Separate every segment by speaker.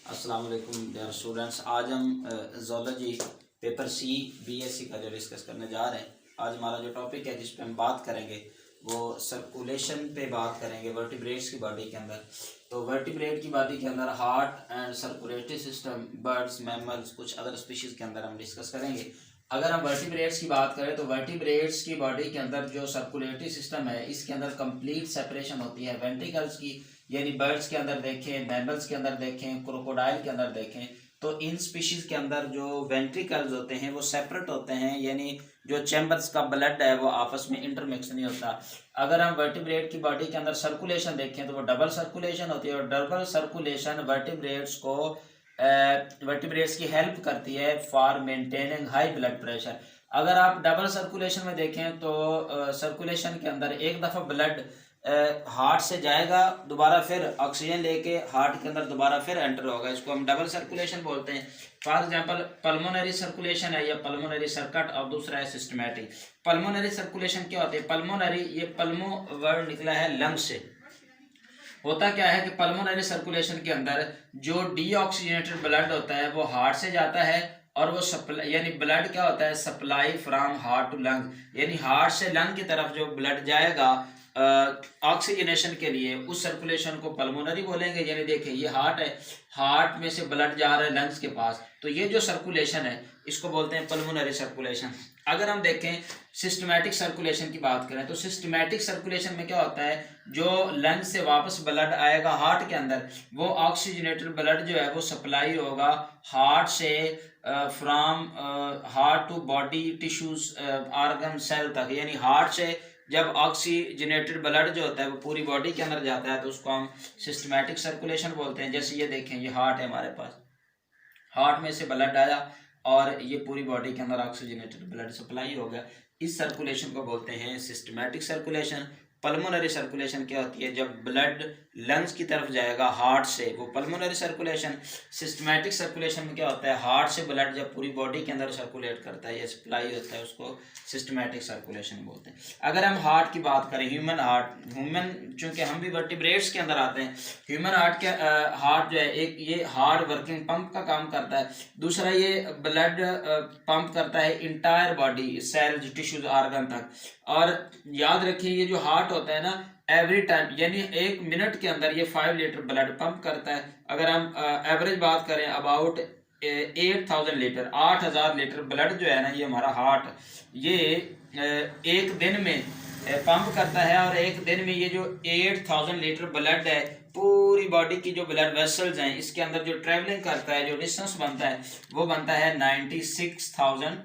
Speaker 1: अस्सलाम वालेकुम dear students. आज हम ज़ूलॉजी पेपर सी बीएससी का जो डिस्कस करने जा रहे हैं। आज हमारा जो टॉपिक है जिस पे हम बात करेंगे वो सर्कुलेशन पे बात करेंगे वर्टिब्रेट्स की बॉडी के अंदर। तो वर्टिब्रेट की बॉडी के अंदर heart and circulatory system, birds, mammals, कुछ अदर स्पीशीज़ के अंदर हम डिस्कस करेंगे। अगर हम वर्टिब्रेट्स की बात करें तो वर्टिब्रेट्स की बॉडी के अंदर जो सर्कुलेटरी सिस्टम है इसके अंदर कंप्लीट सेपरेशन होती है वेंट्रिकल्स की, यानी बर्ड्स के अंदर देखें, मैमल्स के अंदर देखें, क्रोकोडाइल के अंदर देखें तो इन स्पीशीज़ के अंदर जो वेंट्रिकल्स होते हैं वो सेपरेट होते हैं, यानी जो चैम्बर्स का ब्लड है वो आपस में इंटरमिक्स नहीं होता। अगर हम वर्टिब्रेट की बॉडी के अंदर सर्कुलेशन देखें तो वो डबल सर्कुलेशन होती है और डबल सर्कुलेशन वर्टिब्रेट्स की हेल्प करती है for maintaining high blood pressure. अगर आप डबल सर्कुलेशन में देखें तो सर्कुलेशन के अंदर एक दफ़ा ब्लड हार्ट से जाएगा, दोबारा फिर ऑक्सीजन लेके हार्ट के अंदर दोबारा फिर एंटर होगा, इसको हम डबल सर्कुलेशन बोलते हैं। फॉर एग्जांपल पल्मोनरी सर्कुलेशन है या पल्मोनरी सर्किट और दूसरा है सिस्टमैटिक। पल्मोनरी सर्कुलेशन क्या होती है? पल्मोनरी, ये पल्मो वर्ड निकला है लंग से। होता क्या है कि पल्मोनरी सर्कुलेशन के अंदर जो डीऑक्सीजनेटेड ब्लड होता है वो हार्ट से जाता है और वो सप्लाई, यानी ब्लड क्या होता है, supply from heart to lung, यानी हार्ट से लंग की तरफ जो ब्लड जाएगा ऑक्सीजनेशन के लिए, उस सर्कुलेशन को पल्मोनरी बोलेंगे। यानी देखिए ये हार्ट है, हार्ट में से ब्लड जा रहा है लंग्स के पास, तो ये जो सर्कुलेशन है इसको बोलते हैं पल्मोनरी सर्कुलेशन। अगर हम देखें सिस्टमैटिक सर्कुलेशन की बात करें तो सिस्टमैटिक सर्कुलेशन में क्या होता है, जो लंग से वापस ब्लड आएगा हार्ट के अंदर वो ऑक्सीजनेटेड ब्लड जो है वो सप्लाई होगा हार्ट से from heart to body tissues organ cell तक, यानी हार्ट से जब ऑक्सीजनेटेड ब्लड जो होता है वो पूरी बॉडी के अंदर जाता है तो उसको हम सिस्टमैटिक सर्कुलेशन बोलते हैं। जैसे ये देखें, ये हार्ट है हमारे पास, हार्ट में से ब्लड आया और ये पूरी बॉडी के अंदर ऑक्सीजनेटेड ब्लड सप्लाई हो गया, इस सर्कुलेशन को बोलते हैं सिस्टमैटिक सर्कुलेशन। पल्मोनरी सर्कुलेशन क्या होती है, जब ब्लड लंग्स की तरफ जाएगा हार्ट से, वो पल्मोनरी सर्कुलेशन। सिस्टमैटिक सर्कुलेशन में क्या होता है, हार्ट से ब्लड जब पूरी बॉडी के अंदर सर्कुलेट करता है या सप्लाई होता है उसको सिस्टमैटिक सर्कुलेशन बोलते हैं। अगर हम हार्ट की बात करें, ह्यूमन चूंकि हम भी वर्टिब्रेट्स के अंदर आते हैं, ह्यूमन हार्ट जो है, एक ये हार्ड वर्किंग पंप का काम करता है, दूसरा ये ब्लड पंप करता है entire body, cells, tissues, organ तक। और याद रखिए ये जो हार्ट होता है ना, एवरी टाइम यानी 1 मिनट के अंदर ये 5 लीटर ब्लड पंप करता है। अगर हम एवरेज बात करें अबाउट 8000 लीटर, 8000 लीटर ब्लड जो है ना, ये हमारा हार्ट ये एक दिन में पंप करता है। और एक दिन में ये जो 8000 लीटर ब्लड है पूरी बॉडी की जो ब्लड वेसल्स हैं इसके अंदर जो ट्रेवलिंग करता है, जो डिस्टेंस बनता है वो बनता है 96,000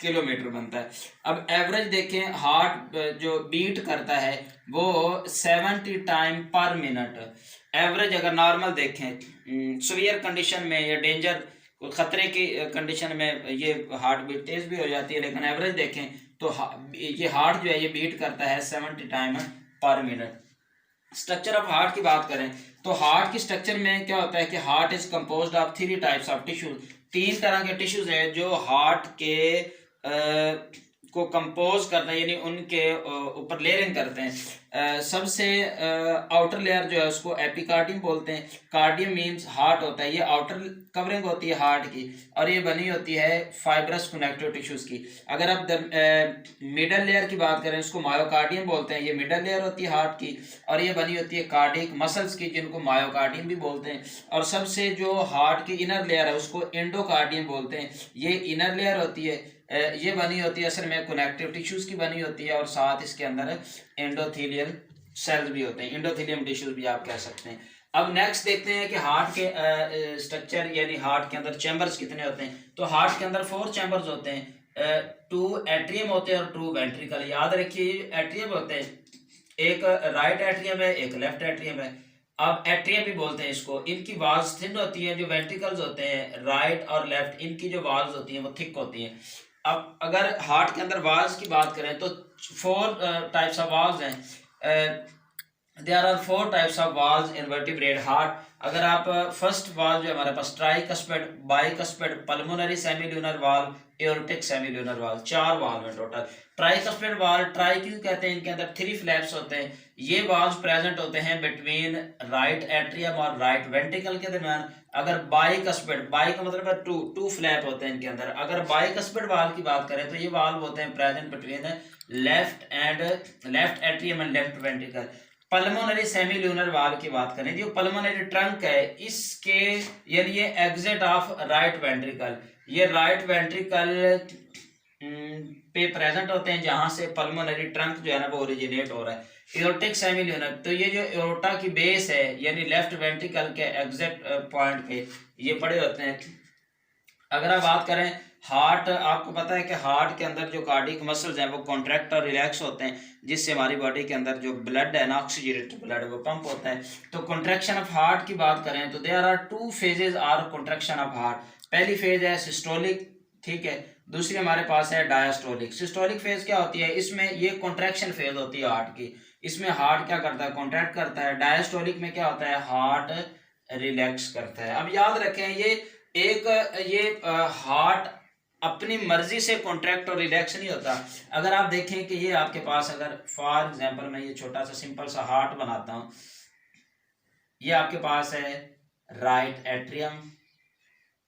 Speaker 1: किलोमीटर बनता है। अब एवरेज देखें, हार्ट जो बीट करता है वो 70 टाइम पर मिनट एवरेज। अगर नॉर्मल देखें सीवियर कंडीशन में या डेंजर खतरे की कंडीशन में ये हार्ट बीट तेज भी हो जाती है, लेकिन एवरेज देखें तो ये हार्ट जो है ये बीट करता है 70 टाइम पर मिनट। स्ट्रक्चर ऑफ हार्ट की बात करें तो हार्ट की स्ट्रक्चर में क्या होता है कि heart is composed of 3 types of tissues. 3 तरह के टिश्यूज हैं जो हार्ट के को कंपोज करते हैं, यानी उनके ऊपर लेयरिंग करते हैं। सबसे आउटर लेयर जो है उसको एपिकार्डियम बोलते हैं। कार्डियम मींस हार्ट होता है, ये आउटर कवरिंग होती है हार्ट की और ये बनी होती है फाइब्रस कनेक्टिव टिश्यूज की। अगर आप मिडल लेयर की बात करें उसको मायोकार्डियम बोलते हैं, ये मिडल लेयर होती है हार्ट की और ये बनी होती है कार्डियक मसल्स की जिनको मायोकार्डियम भी बोलते हैं। और सबसे जो हार्ट की इनर लेयर है उसको एंडोकार्डियम बोलते हैं, ये इनर लेयर होती है, ये बनी होती है असल में कनेक्टिव टिश्यूज की बनी होती है और साथ इसके अंदर एंडोथेलियल सेल्स भी होते हैं, एंडोथेलियम टिश्यूज भी आप कह सकते हैं। अब नेक्स्ट देखते हैं कि हार्ट के स्ट्रक्चर, यानी हार्ट के अंदर चैम्बर्स कितने होते हैं। तो हार्ट के अंदर 4 चैम्बर्स होते हैं, 2 एट्रियम होते हैं और 2 वेंट्रिकल। याद रखिए एट्रियम होते हैं, एक राइट एट्रियम है एक लेफ्ट एट्रियम है। अब एट्रियम भी बोलते हैं इसको। इनकी वाल्स थिन होती है, जो वेंट्रिकल्स होते हैं राइट और लेफ्ट, इनकी जो वाल्स होती हैं वो थिक होती हैं। अब अगर हार्ट के अंदर वाल्स की बात करें तो 4 टाइप्स ऑफ वाल्स हैं। There are 4 types of valves in vertebrate heart. अगर आप फर्स्ट वाल्व जो हमारे पास tricuspid, bicuspid, pulmonary semilunar valve, aortic semilunar valve, 4 valve है टोटल। ट्राइकस्पिड वाल्व ट्राई क्यों कहते हैं, इनके अंदर 3 फ्लैप्स होते हैं। ये वाल्व प्रेजेंट होते हैं बिटवीन राइट एट्रियम और राइट वेंट्रिकल के दरमियान। अगर बाइकस्पिड, बाई का मतलब है टू फ्लैप होते हैं इनके अंदर। अगर बाइकस्पिड वाल्व की बात करें तो ये वाल्व होते हैं present between left atrium and left ventricle. Pulmonary semilunar valve की बात करें, जो पल्मोनरी ट्रंक है इसके, यानी ये एग्जिट ऑफ राइट वेंट्रिकल, ये राइट वेंट्रिकल पे प्रेजेंट होते हैं, जहां से पल्मोनरी ट्रंक जो है ना वो ओरिजिनेट हो रहा है। एओर्टिक सेमील्यूनर, तो ये जो एओर्टा की बेस है यानी लेफ्ट वेंट्रिकल के एग्जैक्ट पॉइंट पे ये पड़े होते हैं। अगर आप बात करें हार्ट, आपको पता है कि हार्ट के अंदर जो कार्डियक मसल्स हैं वो कॉन्ट्रैक्ट और रिलैक्स होते हैं, जिससे हमारी बॉडी के अंदर जो ब्लड है ना, ऑक्सीजनेटेड ब्लड, वो पंप होता है। तो कॉन्ट्रैक्शन ऑफ हार्ट की बात करें तो there are 2 phases are contraction of heart. पहली फेज है सिस्टोलिक, ठीक है, दूसरी हमारे पास है डायस्टोलिक। सिस्टोलिक फेज क्या होती है, इसमें ये कॉन्ट्रैक्शन फेज होती है हार्ट की, इसमें हार्ट क्या करता है, कॉन्ट्रैक्ट करता है। डायस्टोलिक में क्या होता है, हार्ट रिलैक्स करता है। अब याद रखें ये हार्ट अपनी मर्जी से कॉन्ट्रैक्ट और रिलैक्स नहीं होता। अगर आप देखें कि ये आपके पास, अगर फॉर एग्जांपल मैं ये छोटा सा सिंपल सा हार्ट बनाता हूं, ये आपके पास है राइट एट्रियम,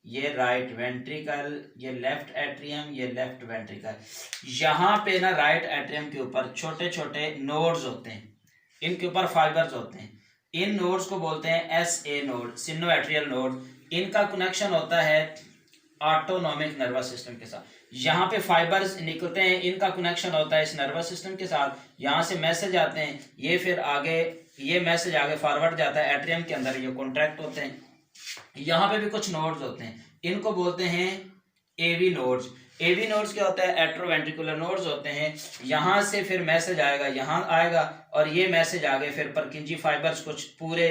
Speaker 1: ये राइट वेंट्रिकल, ये लेफ्ट एट्रियम, ये लेफ्ट वेंट्रिकल। यहाँ पे ना राइट एट्रियम के ऊपर छोटे छोटे नोड्स होते हैं, इनके ऊपर फाइबर्स होते हैं। इन नोड्स को बोलते हैं SA नोड, सिनोएट्रियल नोड। इनका कनेक्शन होता है ऑटोनॉमिक नर्वस सिस्टम के साथ। यहाँ पे फाइबर्स निकलते हैं, इनका कनेक्शन होता है इस नर्वस सिस्टम के साथ। यहाँ से मैसेज आते हैं, ये फिर आगे, ये मैसेज आगे फॉरवर्ड जाता है एट्रियम के अंदर, ये कॉन्ट्रैक्ट होते हैं। यहाँ पे भी कुछ नोड्स होते हैं, इनको बोलते हैं AV नोड्स। AV नोड्स क्या होता है, एट्रोवेंट्रिकुलर नोड्स होते हैं। यहाँ से फिर मैसेज आएगा, यहाँ आएगा, और ये मैसेज आगे फिर परकिंजी फाइबर्स कुछ पूरे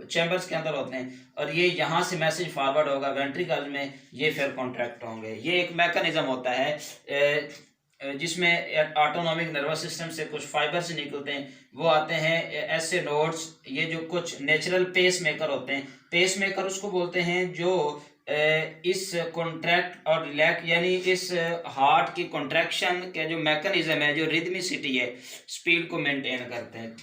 Speaker 1: चैम्बर्स के अंदर होते हैं, और ये यहाँ से मैसेज फॉरवर्ड होगा वेंट्रिकल में, ये फिर कॉन्ट्रैक्ट होंगे। ये एक मैकेनिज्म होता है जिसमें ऑटोनॉमिक नर्वस सिस्टम से कुछ फाइबर्स निकलते हैं, वो आते हैं ऐसे नोड्स। ये जो कुछ नेचुरल पेस मेकर होते हैं, पेस मेकर उसको बोलते हैं जो इस कॉन्ट्रैक्ट और रिलैक्स, यानी इस हार्ट की कॉन्ट्रैक्शन के जो मैकेनिज्म है, जो रिदमिसिटी है, स्पीड को मेंटेन करते हैं।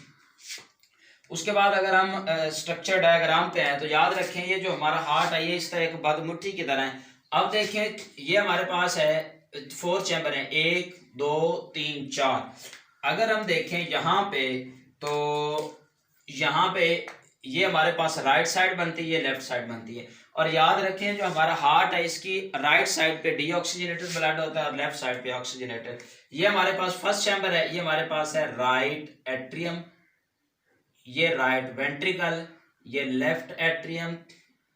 Speaker 1: उसके बाद अगर हम स्ट्रक्चर डायग्राम पे हैं तो याद रखें, ये जो हमारा हार्ट है ये इस तरह एक बदमुट्ठी की तरह है। अब देखें, ये हमारे पास है 4 चैम्बर हैं, 1 2 3 4। अगर हम देखें यहाँ पे, तो यहाँ पे ये हमारे पास राइट साइड बनती है, ये लेफ्ट साइड बनती है। और याद रखें जो हमारा हार्ट है इसकी राइट साइड पे डीऑक्सीजनेटेड ब्लड होता है और लेफ्ट साइड पे ऑक्सीजनेटेड। ये हमारे पास फर्स्ट चैम्बर है, ये हमारे पास है राइट एट्रियम, ये राइट वेंट्रिकल, ये लेफ्ट एट्रियम,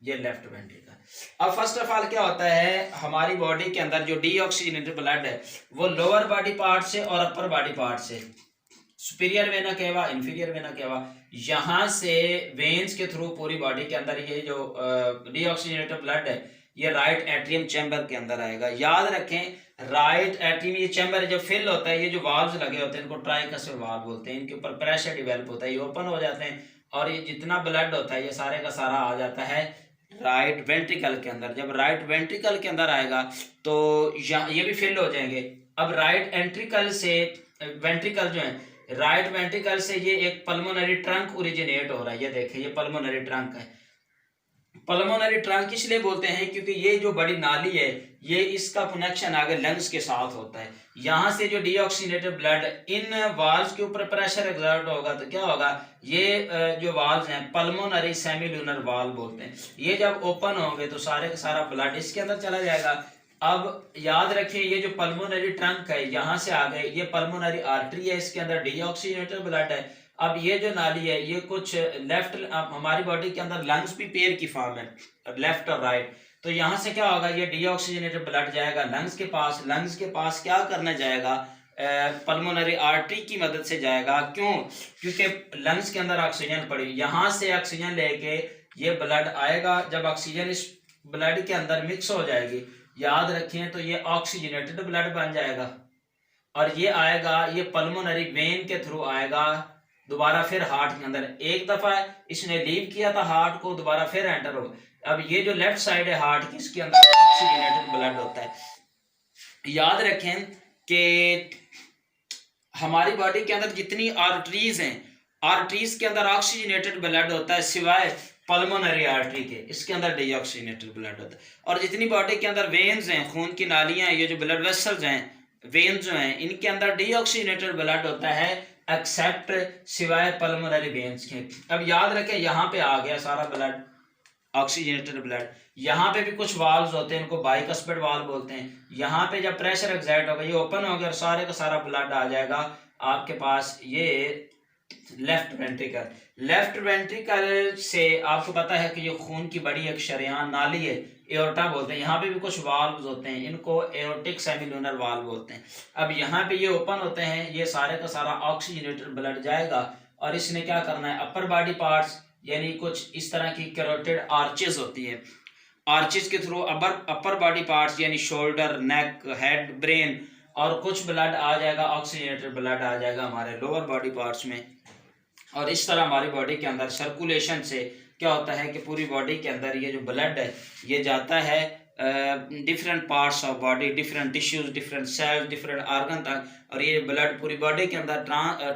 Speaker 1: ये लेफ्ट वेंट्रिकल। अब फर्स्ट ऑफ ऑल क्या होता है, हमारी बॉडी के अंदर जो डीऑक्सीजनेटेड ब्लड है वो लोअर बॉडी पार्ट से और अपर बॉडी पार्ट से, superior vena cava, inferior vena cava, यहाँ से वेन्स के थ्रू पूरी बॉडी के अंदर ये जो डीऑक्सीजनेटेड ब्लड है ये राइट एट्रियम चैम्बर के अंदर आएगा। याद रखें राइट एट्रियम ये चैम्बर जो फिल होता है, ये जो वाल्व्स लगे होते हैं इनको ट्राइकस्पिड वाल्व बोलते हैं, इनके ऊपर प्रेशर डेवलप होता है, ये ओपन हो जाते हैं और ये जितना ब्लड होता है ये सारे का सारा आ जाता है राइट वेंट्रिकल के अंदर। जब राइट वेंट्रिकल के अंदर आएगा तो ये भी फिल हो जाएंगे। अब राइट एंट्रिकल से वेंट्रिकल जो है, राइट वेंट्रिकल से ये एक पल्मोनरी ट्रंक ओरिजिनेट हो रहा है, ये देखें ये पल्मोनरी ट्रंक है। पल्मोनरी ट्रंक इसलिए बोलते हैं क्योंकि ये जो बड़ी नाली है ये इसका कनेक्शन आगे लंग्स के साथ होता है। यहाँ से जो डीऑक्सीनेटेड ब्लड इन वाल्व्स के ऊपर प्रेशर एक्सर्ट होगा तो क्या होगा, ये जो वाल्व्स हैं पल्मोनरी सेमील्यूनर वाल्व बोलते हैं, ये जब ओपन होंगे तो सारे का सारा ब्लड इसके अंदर चला जाएगा। अब याद रखिए ये जो पल्मोनरी ट्रंक है यहाँ से आ गए, ये पल्मोनरी आर्टरी है, इसके अंदर डीऑक्सीनेटेड ब्लड है। अब ये जो नाली है ये कुछ लेफ्ट, हमारी बॉडी के अंदर लंग्स भी पेयर की फॉर्म है, लेफ्ट और राइट। तो यहाँ से क्या होगा, ये डीऑक्सीजनेटेड ब्लड जाएगा लंग्स के पास, लंग्स के पास क्या करने जाएगा, पल्मोनरी आर्टरी की मदद से जाएगा। क्यों, क्योंकि लंग्स के अंदर ऑक्सीजन पड़ी, यहाँ से ऑक्सीजन लेके ये ब्लड आएगा, जब ऑक्सीजन इस ब्लड के अंदर मिक्स हो जाएगी, याद रखें तो ये ऑक्सीजनेटेड ब्लड बन जाएगा और ये आएगा, ये पल्मोनरी वेन के थ्रू आएगा दोबारा फिर हार्ट के अंदर, एक दफा इसने लीव किया था हार्ट को, दोबारा फिर एंटर हो। अब ये जो लेफ्ट साइड है हार्ट की, इसके अंदर ऑक्सीजनेटेड ब्लड होता है। याद रखें कि हमारी बॉडी के अंदर जितनी आर्टरीज हैं, आर्टरीज के अंदर ऑक्सीजनेटेड ब्लड होता है सिवाय पल्मोनरी आर्टरी के, इसके अंदर डीऑक्सीजनेटेड ब्लड होता है। और जितनी बॉडी के अंदर वेन्स हैं, खून की नालियां हैं, ये जो ब्लड वेसल्स हैं, वेन्स जो हैं, इनके अंदर डीऑक्सीजनेटेड ब्लड होता है एक्सेप्ट सिवाय पल्मोनरी वेन्स के। अब याद रखें यहाँ पे आ गया सारा ब्लड ऑक्सीजनेटेड ब्लड, यहाँ पे भी कुछ वाल्व्स होते हैं, इनको बाइकस्पिड वाल्व बोलते हैं। यहाँ पे जब प्रेशर एग्जर्ट होगा, ये ओपन हो गया और सारे का सारा ब्लड आ जाएगा आपके पास ये लेफ्ट वेंट्रिकल। लेफ्ट वेंट्रिकल से आपको पता है कि ये खून की बड़ी एक शरेआन नाली है, एओर्टा बोलते हैं। यहाँ पे भी कुछ वाल्व्स होते हैं, इनको एओर्टिक सेमिलुनर वाल्व बोलते हैं। अब यहाँ पे ये ओपन होते हैं, ये सारे का सारा ऑक्सीजनेटेड ब्लड जाएगा और इसने क्या करना है, अपर बॉडी पार्ट्स यानी कुछ इस तरह की कैरोटिड आर्चेस होती है, आर्चेस के थ्रू अपर बॉडी पार्ट्स यानी शोल्डर, नेक, हेड, ब्रेन, और कुछ ब्लड आ जाएगा, ऑक्सीजनेटेड ब्लड आ जाएगा हमारे लोअर बॉडी पार्ट्स में। और इस तरह हमारी बॉडी के अंदर सर्कुलेशन से क्या होता है कि पूरी बॉडी के अंदर ये जो ब्लड है ये जाता है different parts of body, different tissues, different cells, different organ तक, और ये ब्लड पूरी बॉडी के अंदर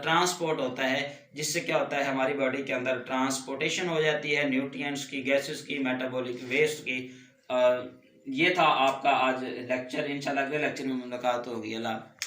Speaker 1: ट्रांसपोर्ट होता है, जिससे क्या होता है हमारी बॉडी के अंदर ट्रांसपोर्टेशन हो जाती है न्यूट्रिएंट्स की, गैसेस की, मेटाबॉलिक वेस्ट की। ये था आपका आज लेक्चर। इंशाल्लाह अगले लेक्चर में मुलाकात होगी। अल्लाह।